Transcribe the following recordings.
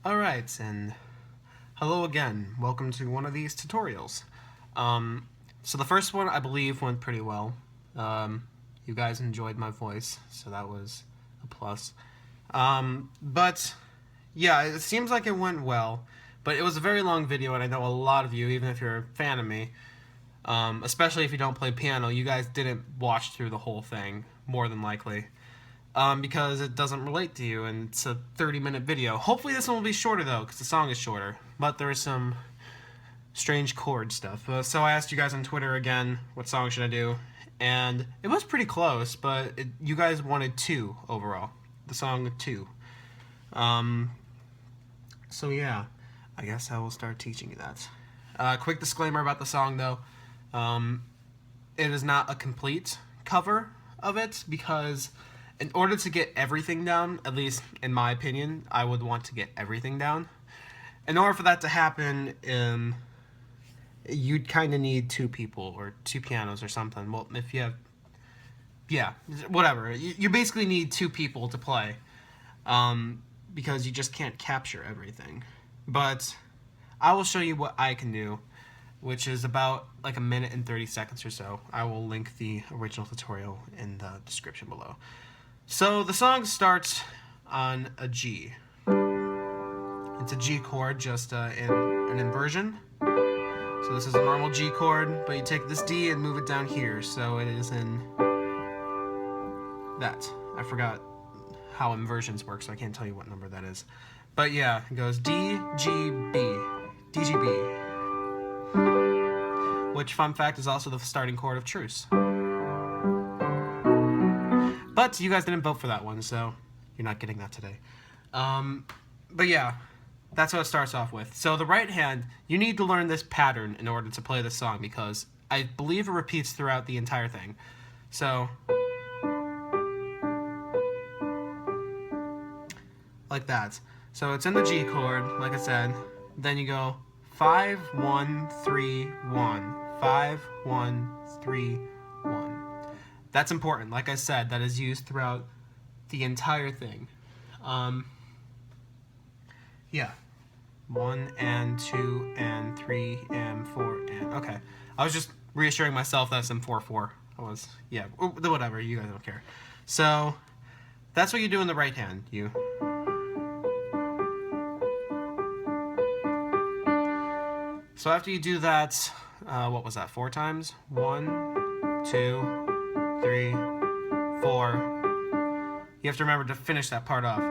Alright, and hello again. Welcome to one of these tutorials. So the first one, I believe, went pretty well. You guys enjoyed my voice, so that was a plus. But, yeah, it seems like it went well, but it was a very long video, and I know a lot of you, even if you're a fan of me, especially if you don't play piano, you guys didn't watch through the whole thing, more than likely. Because it doesn't relate to you, and it's a 30-minute video. Hopefully this one will be shorter, though, because the song is shorter. But there is some strange chord stuff. So I asked you guys on Twitter again, what song should I do? And it was pretty close, but you guys wanted 2 overall. The song 2. So yeah, I guess I will start teaching you that. Quick disclaimer about the song, though. It is not a complete cover of it, because in order to get everything down, at least in my opinion, I would want to get everything down. In order for that to happen, you'd kind of need 2 people or 2 pianos or something. Well, if you have, yeah, whatever. You basically need 2 people to play, because you just can't capture everything. But I will show you what I can do, which is about like 1 minute and 30 seconds or so. I will link the original tutorial in the description below. So the song starts on a G. It's a G chord, just in an inversion. So this is a normal G chord, but you take this D and move it down here, so it is in that. I forgot how inversions work, so I can't tell you what number that is. But yeah, it goes D, G, B, D, G, B. Which, fun fact, is also the starting chord of Truce. But you guys didn't vote for that one, so you're not getting that today. But yeah, that's what it starts off with. So the right hand, you need to learn this pattern in order to play this song, because I believe it repeats throughout the entire thing. So, like that. So it's in the G chord, like I said. Then you go 5, 1, 3, 1. 5, 1, 3, 1. That's important. Like I said, that is used throughout the entire thing. Yeah. 1 and 2 and 3 and 4 and... Okay. I was just reassuring myself that's in 4/4. I was... Yeah. Whatever. You guys don't care. So, that's what you do in the right hand. You... So after you do that, what was that, 4 times? 1, 2, 3, 4. You have to remember to finish that part off.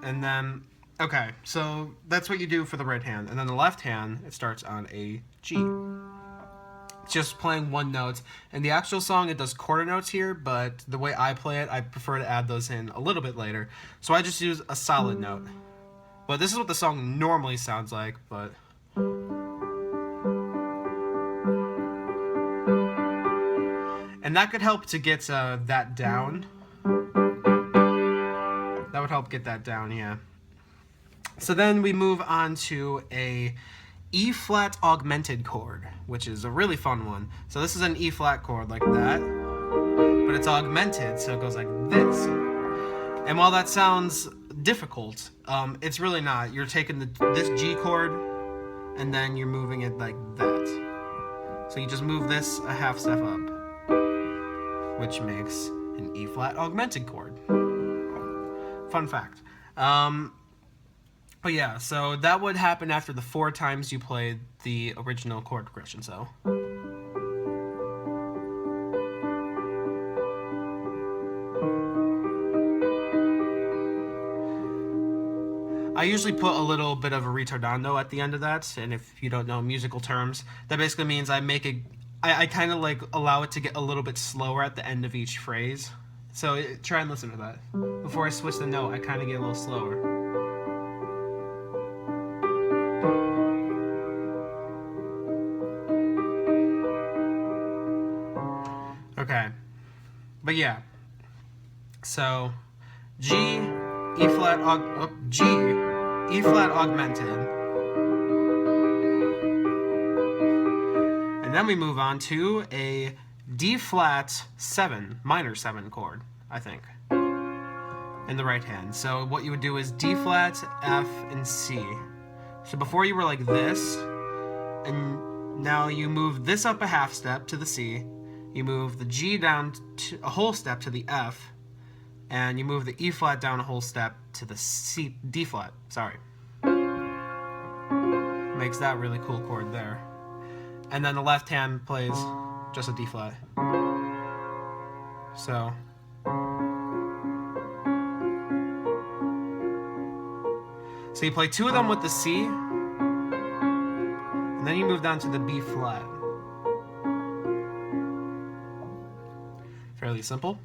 And then, okay, so that's what you do for the right hand. And then the left hand, it starts on a G. It's just playing one note. And the actual song, it does quarter notes here, but the way I play it, I prefer to add those in a little bit later. So I just use a solid note. But this is what the song normally sounds like, but... And that could help to get that down. That would help get that down, yeah. So then we move on to a E-flat augmented chord, which is a really fun one. So this is an E-flat chord like that, but it's augmented, so it goes like this. And while that sounds difficult, it's really not. You're taking this G chord, and then you're moving it like that. So you just move this a half step up, which makes an E-flat augmented chord. Fun fact. But yeah, so that would happen after the 4 times you played the original chord progression, so... I usually put a little bit of a ritardando at the end of that, and if you don't know musical terms, that basically means I make it... I kind of like allow it to get a little bit slower at the end of each phrase. So try and listen to that. Before I switch the note, I kind of get a little slower. Okay. But yeah. So, G, E-flat, G, E-flat augmented. And then we move on to a D-flat 7, minor 7 chord, I think. in the right hand. So what you would do is D flat, F, and C. So before you were like this, and now you move this up a half step to the C, you move the G down to a whole step to the F, and you move the E flat down a whole step to the D flat, sorry. Makes that really cool chord there. And then the left hand plays just a D flat. So you play two of them with the C, and then you move down to the B flat. Fairly simple.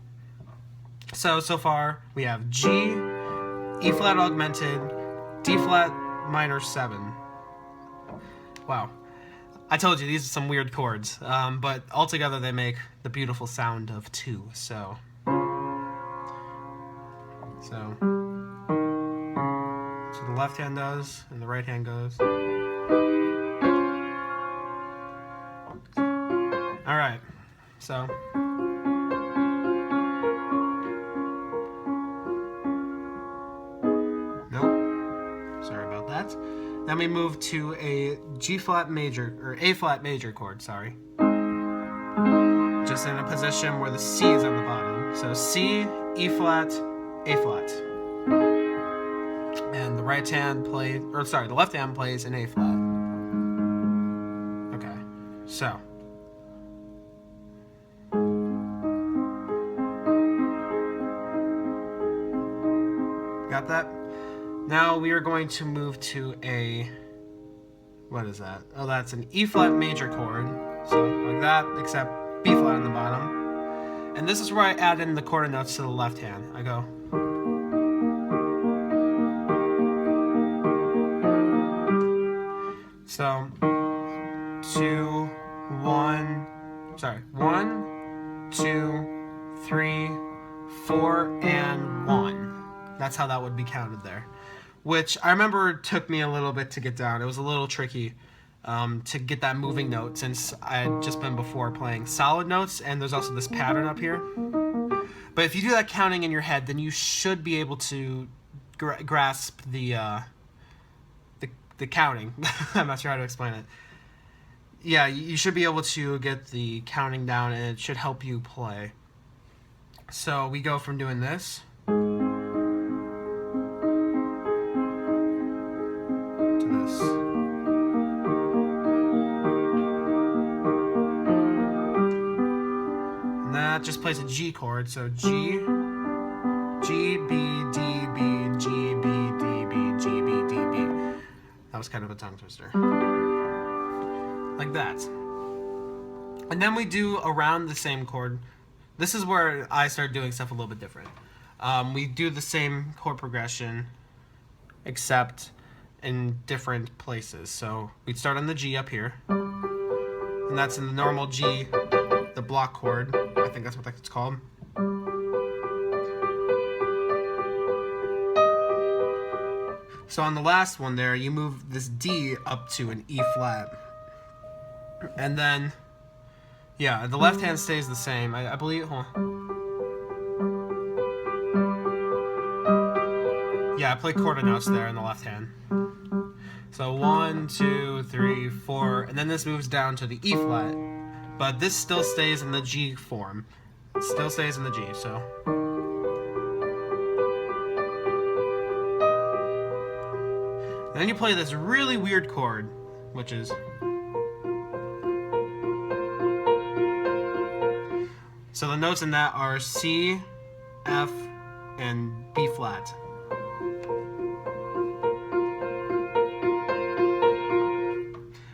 So far we have G, E flat augmented, D flat minor 7. Wow. I told you, these are some weird chords, but altogether they make the beautiful sound of 2, so the left hand does, and the right hand goes. Alright, so nope, sorry about that. Then we move to a G flat major, or A flat major chord, sorry. Just in a position where the C is on the bottom. So C, E flat, A flat. And the right hand plays, or sorry, the left hand plays an A flat. Okay, so. Got that? Now we are going to move to a, what is that? Oh, that's an E flat major chord. So like that, except B flat on the bottom. And this is where I add in the quarter notes to the left hand. I go. So 2, 1, 2, 3, 4, and 1. That's how that would be counted there. Which I remember took me a little bit to get down. It was a little tricky to get that moving note, since I had just been before playing solid notes, and there's also this pattern up here. But if you do that counting in your head, then you should be able to grasp the counting. I'm not sure how to explain it. Yeah, you should be able to get the counting down, and it should help you play. So we go from doing this to this. And that just plays a G chord, so G, G, B, D, B, G, B, D, B, G, B, D, B. That was kind of a tongue twister. Like that. And then we do around the same chord. This is where I start doing stuff a little bit different. We do the same chord progression, except in different places. So we'd start on the G up here, and that's in the normal G, the block chord. I think that's what it's called. So on the last one there, you move this D up to an E flat. And then, yeah, the left hand stays the same. I believe, hold on. Yeah, I play quarter notes there in the left hand. So 1, 2, 3, 4, and then this moves down to the E flat. But this still stays in the G form. It still stays in the G, so. And then you play this really weird chord, which is. So the notes in that are C, F, and B flat.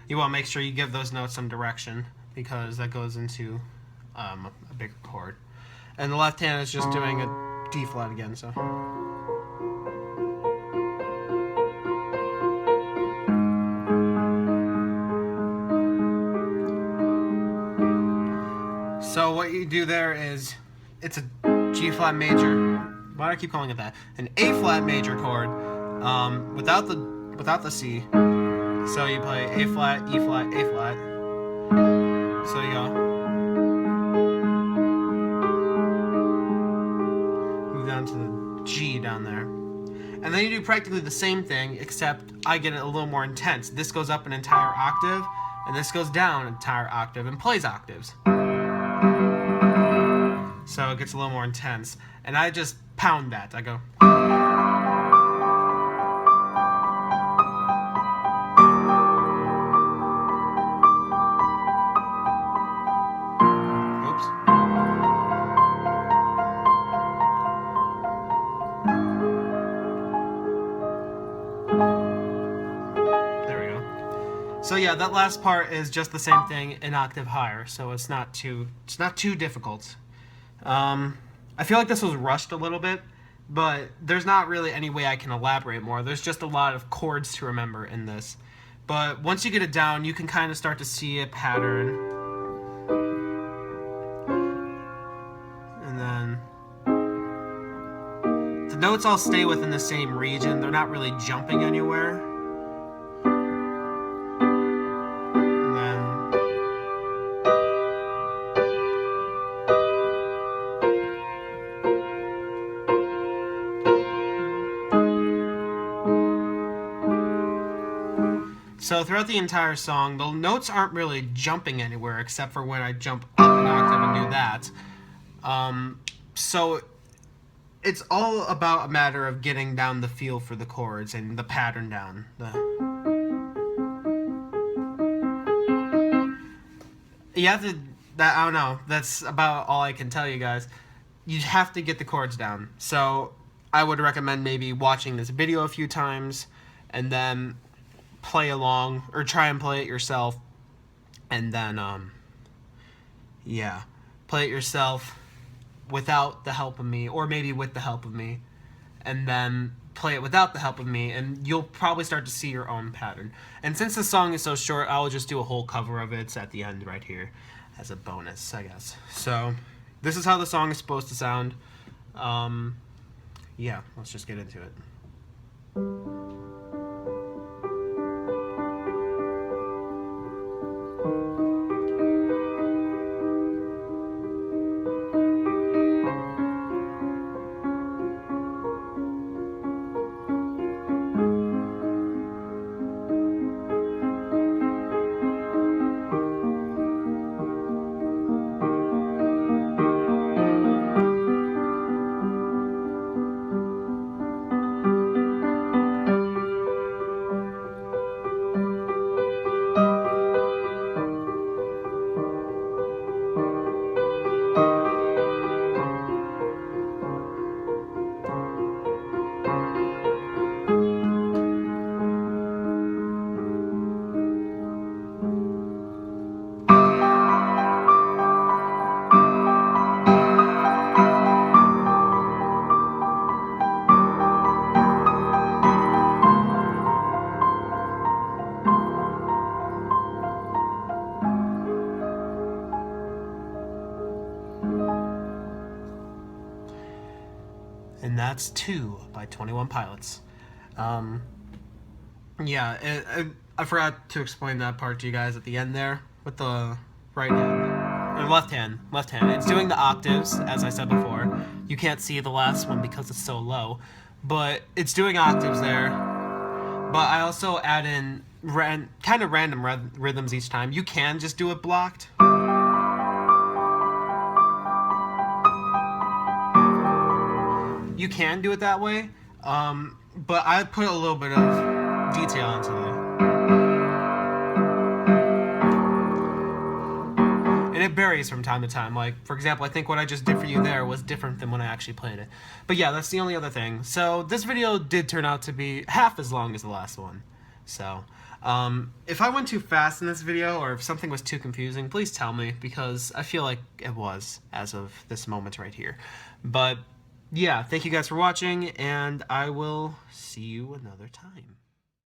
You want to make sure you give those notes some direction, because that goes into a bigger chord. And the left hand is just doing a D flat again, so. So what you do there is, it's a G flat major. Why do I keep calling it that? An A flat major chord, without the C. So you play A flat, E flat, A flat. So you go. Move down to the G down there. And then you do practically the same thing, except I get it a little more intense. This goes up an entire octave, and this goes down an entire octave and plays octaves. So it gets a little more intense. And I just pound that. I go. So yeah, that last part is just the same thing, an octave higher, so it's not too difficult. I feel like this was rushed a little bit, but there's not really any way I can elaborate more. There's just a lot of chords to remember in this. But once you get it down, you can kind of start to see a pattern. And then the notes all stay within the same region. They're not really jumping anywhere. So throughout the entire song, the notes aren't really jumping anywhere except for when I jump up an octave and do that. So it's all about a matter of getting down the feel for the chords and the pattern down. You have to, I don't know, that's about all I can tell you guys. You have to get the chords down. So I would recommend maybe watching this video a few times and then play along or try and play it yourself, and then yeah, play it yourself without the help of me, or maybe with the help of me, and then play it without the help of me, and you'll probably start to see your own pattern. And since the song is so short, I'll just do a whole cover of it at the end right here as a bonus, I guess. So this is how the song is supposed to sound. Yeah, let's just get into it. And that's 2 by 21 Pilots. Yeah, I forgot to explain that part to you guys at the end there with the right hand, or left hand. It's doing the octaves, as I said before. You can't see the last one because it's so low, but it's doing octaves there. But I also add in kind of random rhythms each time. You can just do it blocked. You can do it that way, but I put a little bit of detail into it. And it varies from time to time. Like, for example, I think what I just did for you there was different than when I actually played it. But yeah, that's the only other thing. So this video did turn out to be half as long as the last one. So if I went too fast in this video, or if something was too confusing, please tell me, because I feel like it was as of this moment right here. But yeah, thank you guys for watching, and I will see you another time.